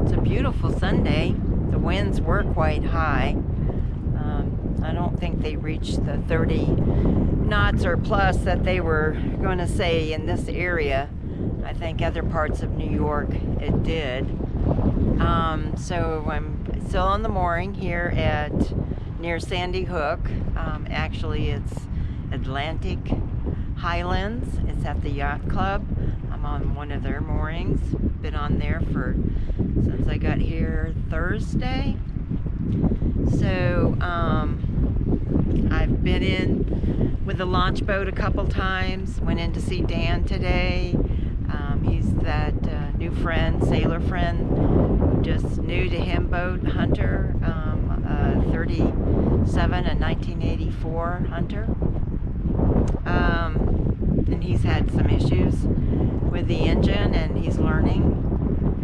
It's a beautiful Sunday. The winds were quite high. I don't think they reached the 30 knots or plus that they were going to say in this area. I think other parts of New York it did. So I'm still on the mooring here near Sandy Hook. Actually, it's Atlantic Highlands. It's at the Yacht Club. I'm on one of their moorings. Been on there since I got here Thursday. So I've been in with the launch boat a couple times. Went in to see Dan today. He's that new friend, sailor friend, just new to him boat, Hunter, 37, a 1984 Hunter. And he's had some issues with the engine, and he's learning.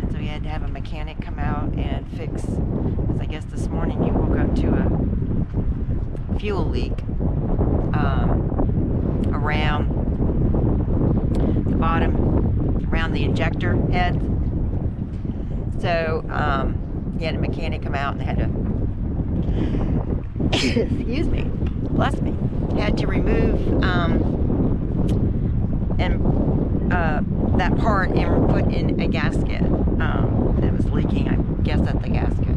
And so he had to have a mechanic come out and fix, because I guess this morning he woke up to a fuel leak around the bottom, around the injector head. So he had a mechanic come out and had to excuse me, bless me, had to remove that part and put in a gasket that was leaking, I guess, at the gasket.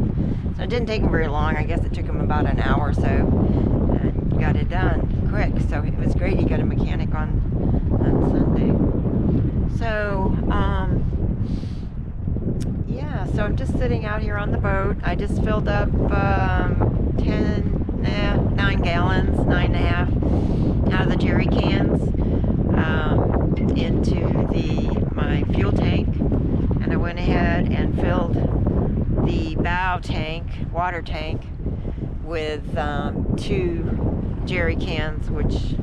So it didn't take him very long. I guess it took him about an hour or so, and got it done quick. So it was great. He got a mechanic on Sunday. So yeah, so I'm just sitting out here on the boat. I just filled up 9 gallons, 9.5 out of the jerry cans into my fuel tank, and I went ahead and filled the bow tank, water tank, with 2 jerry cans, which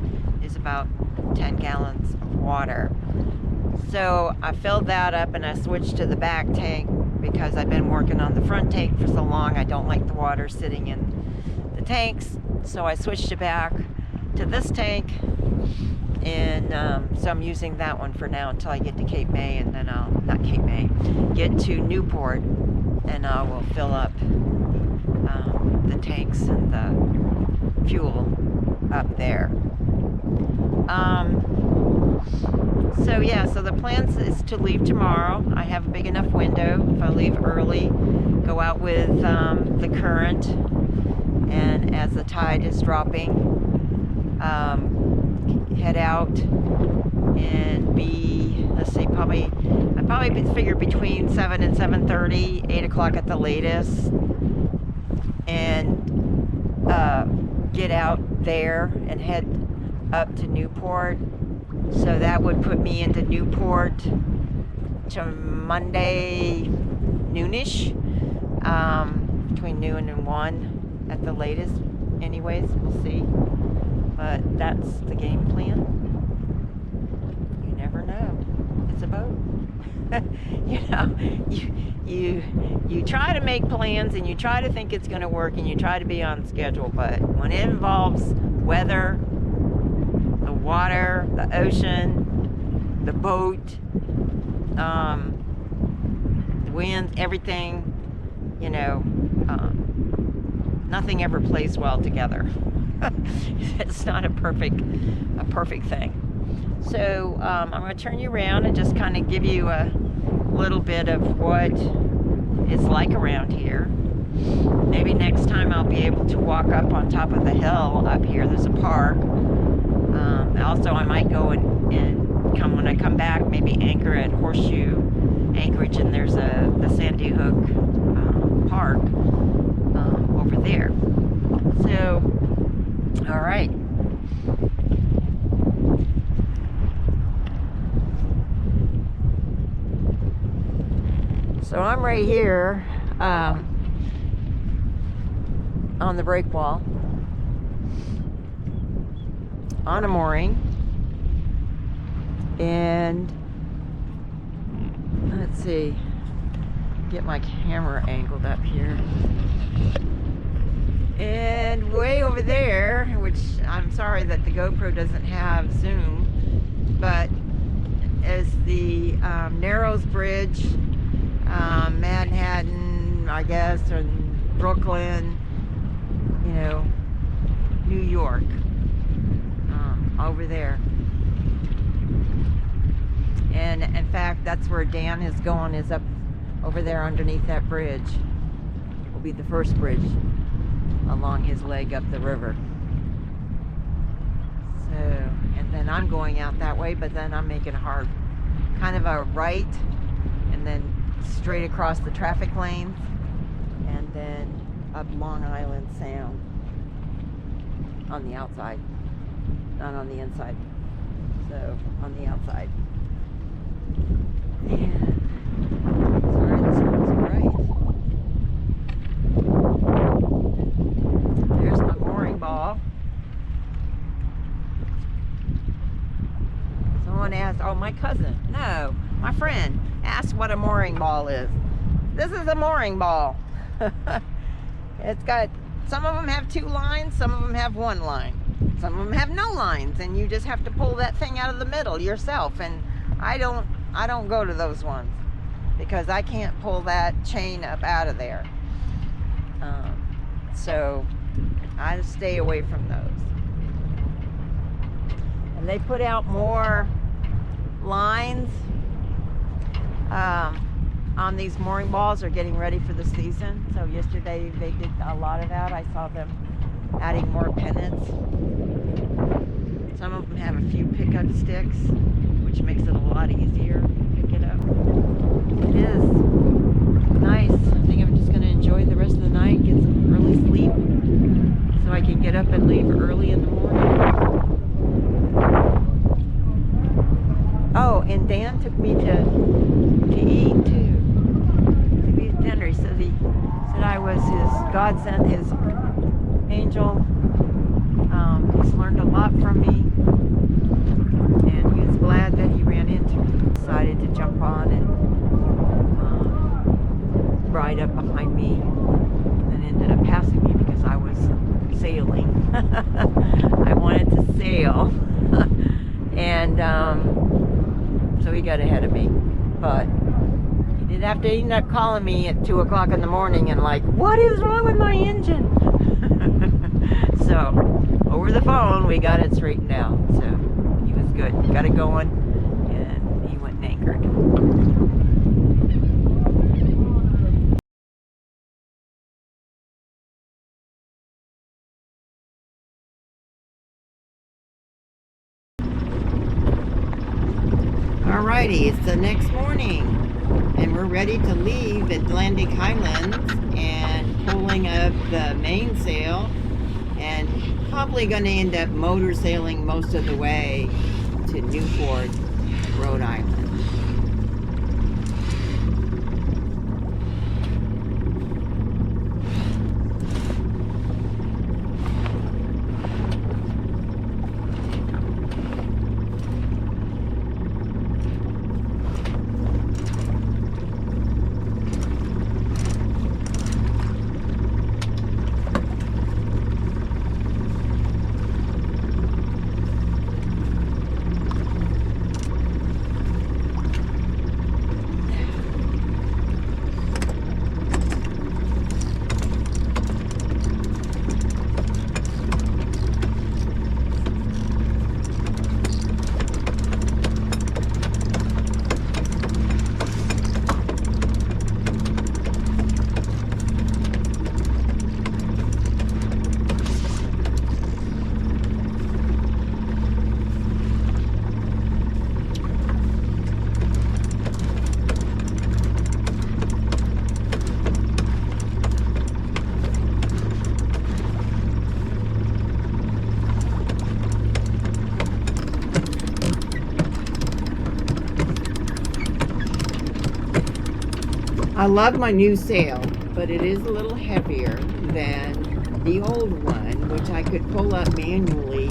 is about 10 gallons of water. So I filled that up and I switched to the back tank because I've been working on the front tank for so long. I don't like the water sitting in the tanks, so I switched it back to this tank, and so I'm using that one for now until I get to Cape May, and then not Cape May, get to Newport, and I will fill up the tanks and the fuel up there. So yeah, so the plan is to leave tomorrow. I have a big enough window. If I leave early, go out with the current, and as the tide is dropping, head out and be, let's see, I probably figure between 7 and 7:30, 8 o'clock at the latest, and get out there and head up to Newport. So that would put me into Newport to Monday noonish, between noon and 1 at the latest. Anyways, we'll see. But that's the game plan. You never know. It's a boat. You know, you try to make plans and you try to think it's going to work and you try to be on schedule, but when it involves weather, the water, the ocean, the boat, the wind, everything, you know, nothing ever plays well together. It's not a perfect thing. So I'm going to turn you around and just kind of give you a little bit of what it's like around here. Maybe next time I'll be able to walk up on top of the hill up here. There's a park. Also, I might go and come when I come back, maybe anchor at Horseshoe Anchorage, and there's the Sandy Hook park over there. So, all right. So I'm right here on the break wall, on a mooring, and let's see, get my camera angled up here, and way over there, which I'm sorry that the GoPro doesn't have zoom, but is the Narrows Bridge, Manhattan I guess, in Brooklyn, you know, New York, over there. And in fact, that's where Dan is going, is up over there underneath that bridge. Will be the first bridge along his leg up the river. So, and then I'm going out that way, but then I'm making a hard, kind of a right, and then straight across the traffic lanes, and then up Long Island Sound on the outside, not on the inside. So, on the outside. And sorry, the sun is bright. There's my mooring ball. Someone asked, oh, my cousin, no, my friend asked what a mooring ball is. This is a mooring ball. It's got, some of them have 2 lines, some of them have 1 line. Some of them have no lines, and you just have to pull that thing out of the middle yourself. And I don't go to those ones because I can't pull that chain up out of there. So I stay away from those. And they put out more lines on these mooring balls. Are getting ready for the season. So yesterday they did a lot of that. I saw them adding more pennants. Some of them have a few pickup sticks, which makes it a lot easier to pick it up. It is nice. I think I'm just going to enjoy the rest of the night, get some early sleep, so I can get up and leave early in the morning. Oh, and Dan took me to eat too. To eat dinner. He said I was his God sent his angel. He's learned a lot from me, and he was glad that he ran into me. Decided to jump on and ride up behind me, and ended up passing me because I was sailing. I wanted to sail, and so he got ahead of me. But he did have to end up calling me at 2 o'clock in the morning and like, what is wrong with my engine? So over the phone, we got it straightened out. So he was good. Got it going, and he went and anchored. Alrighty, it's the next morning, and we're ready to leave Atlantic Highlands and pulling up the mainsail, and probably going to end up motor sailing most of the way to Newport, Rhode Island. I love my new sail, but it is a little heavier than the old one, which I could pull up manually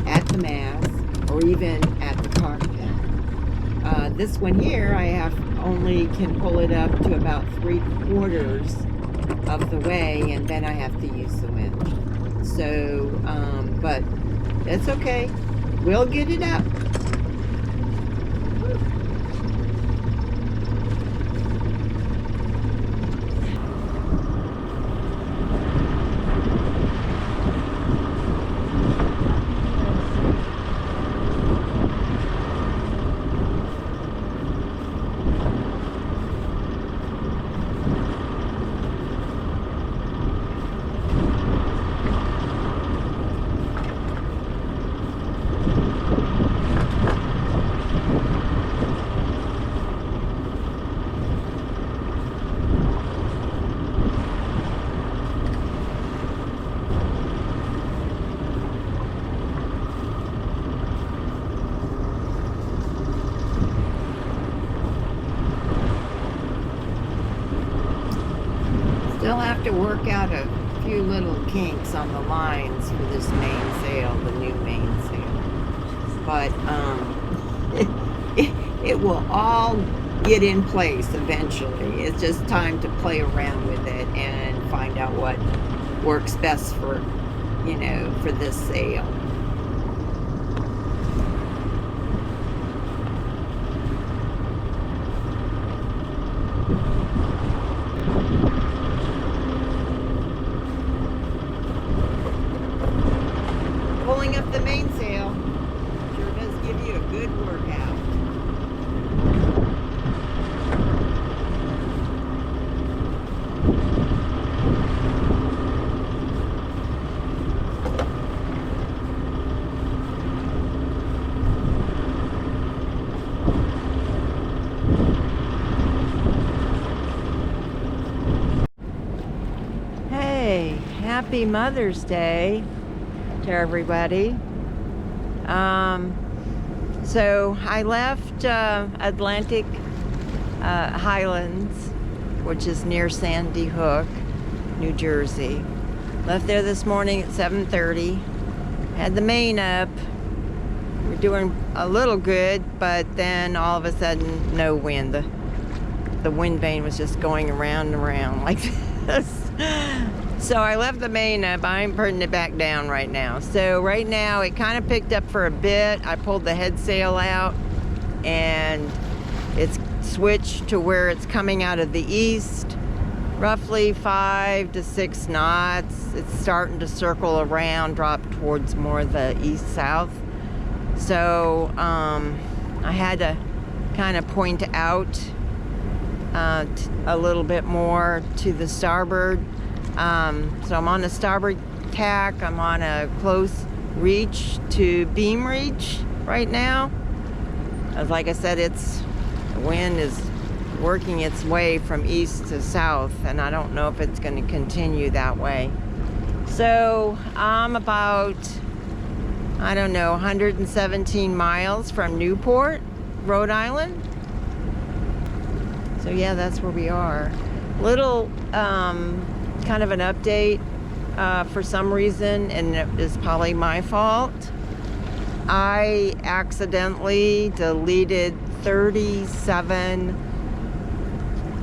at the mast or even at the cockpit. This one here, I only can pull it up to about 3/4 of the way, and then I have to use the winch. So, but that's okay. We'll get it up. Still have to work out a few little kinks on the lines for this mainsail, the new mainsail. But it will all get in place eventually. It's just time to play around with it and find out what works best for, you know, for this sail. Pulling up the mainsail sure does give you a good workout. Hey, happy Mother's Day to everybody. So I left Atlantic Highlands, which is near Sandy Hook, New Jersey. Left there this morning at 7:30. Had the main up. We're doing a little good, but then all of a sudden, no wind. The wind vane was just going around and around like this. So I left the main up. I'm putting it back down right now. So right now it kind of picked up for a bit. I pulled the head sail out and it's switched to where it's coming out of the east, roughly 5 to 6 knots. It's starting to circle around, drop towards more the east-south. So I had to kind of point out a little bit more to the starboard. So I'm on the starboard tack. I'm on a close reach to beam reach right now. As like I said, the wind is working its way from east to south, and I don't know if it's going to continue that way. So I'm about, I don't know, 117 miles from Newport, Rhode Island. So yeah, that's where we are. Little kind of an update for some reason, and it is probably my fault. I accidentally deleted 37,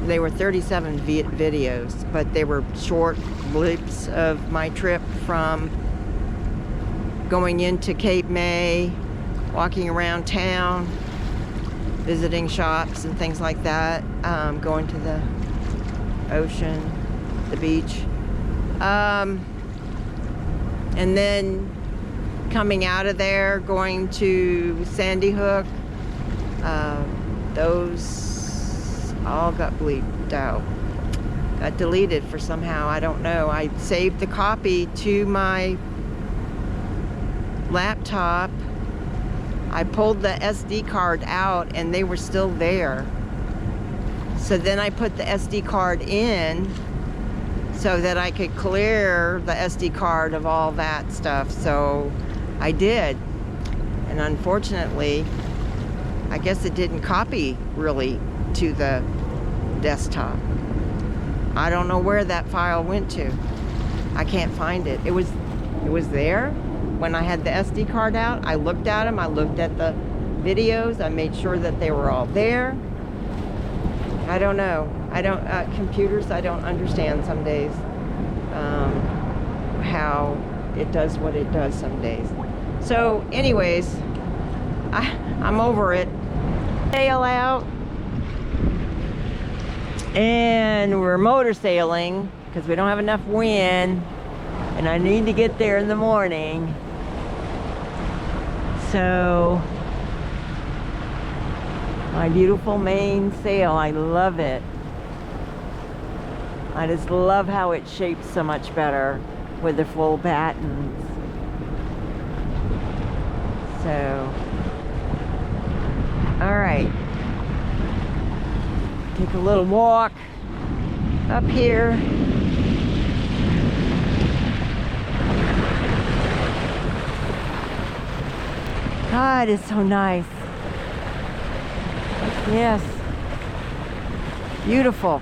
they were 37 videos, but they were short blips of my trip from going into Cape May, walking around town, visiting shops and things like that, going to the ocean, the beach, and then coming out of there, going to Sandy Hook. Those all got bleeped out, got deleted for somehow, I don't know. I saved the copy to my laptop. I pulled the SD card out and they were still there. So then I put the SD card in so that I could clear the SD card of all that stuff. So I did. And unfortunately, I guess it didn't copy really to the desktop. I don't know where that file went to. I can't find it. It was there when I had the SD card out. I looked at them. I looked at the videos. I made sure that they were all there. I don't know. Computers, I don't understand some days how it does what it does some days. So anyways, I'm over it. Sail out. And we're motor sailing because we don't have enough wind. And I need to get there in the morning. So my beautiful Maine sail, I love it. I just love how it shapes so much better with the full battens. So, all right. Take a little walk up here. God, it's so nice. Yes. Beautiful.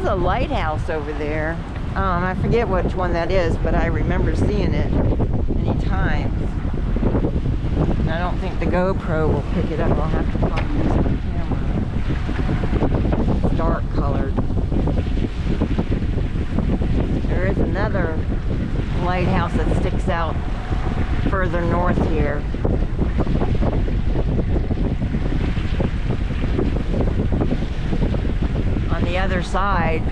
is a lighthouse over there. I forget which one that is, but I remember seeing it many times. And I don't think the GoPro will pick it up. I'll have to probably use my camera. It's dark colored. There is another lighthouse that sticks out further north here. On the other side,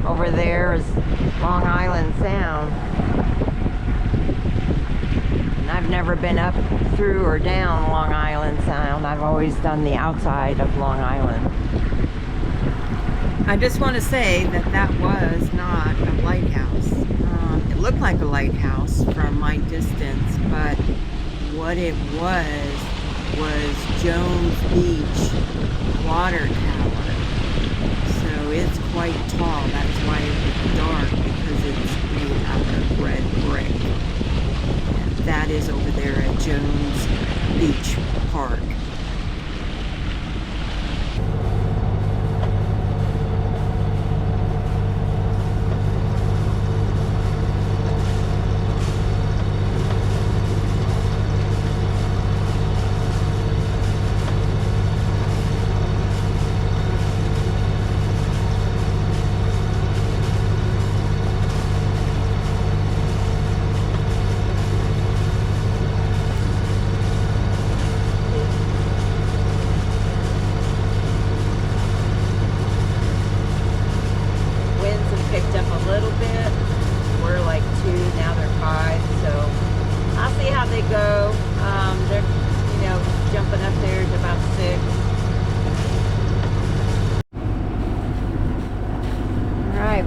over there is Long Island Sound. And I've never been up through or down Long Island Sound. I've always done the outside of Long Island. I just want to say that that was not a lighthouse. It looked like a lighthouse from my distance, but what it was Jones Beach water tower. So it's quite tall. That's why it's dark, because it's made out of red brick. And that is over there at Jones Beach Park.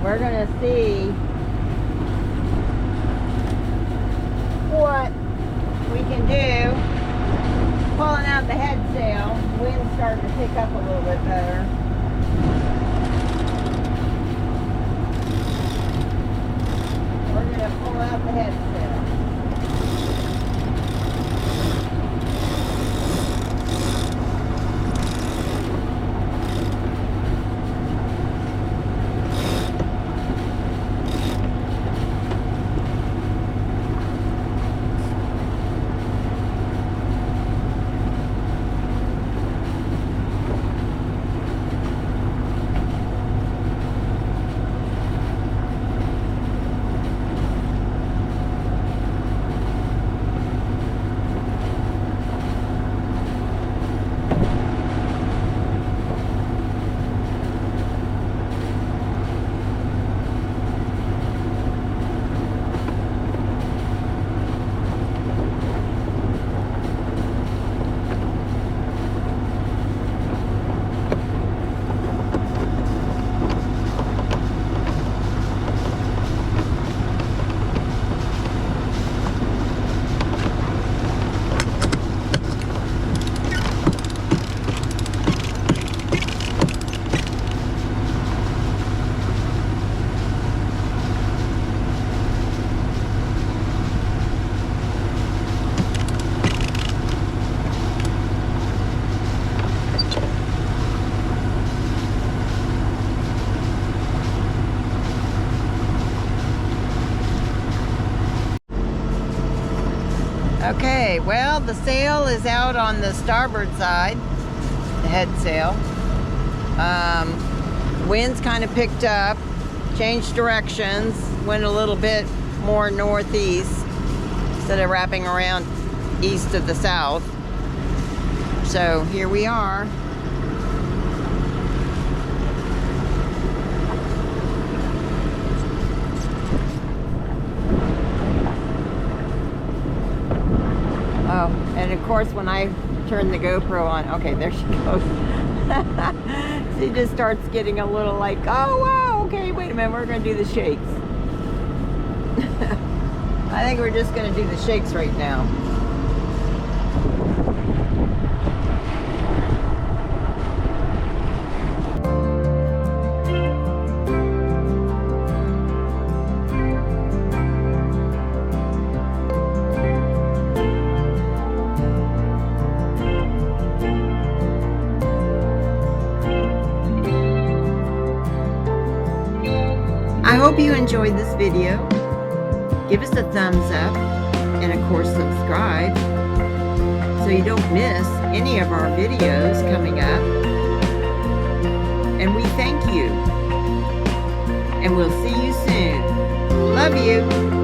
We're gonna see what we can do. Pulling out the head sail. Wind's starting to pick up a little bit better. We're gonna pull out the head sail. Okay, well, the sail is out on the starboard side, the head sail. Wind's kind of picked up, changed directions, went a little bit more northeast instead of wrapping around east of the south. So here we are. Oh, and of course when I turn the GoPro on, okay, there she goes. She just starts getting a little like, oh wow, okay, wait a minute, we're gonna do the shakes. I think we're just gonna do the shakes right now. hope you enjoyed this video. Give us a thumbs up and of course subscribe so you don't miss any of our videos coming up. And we thank you. And we'll see you soon. Love you.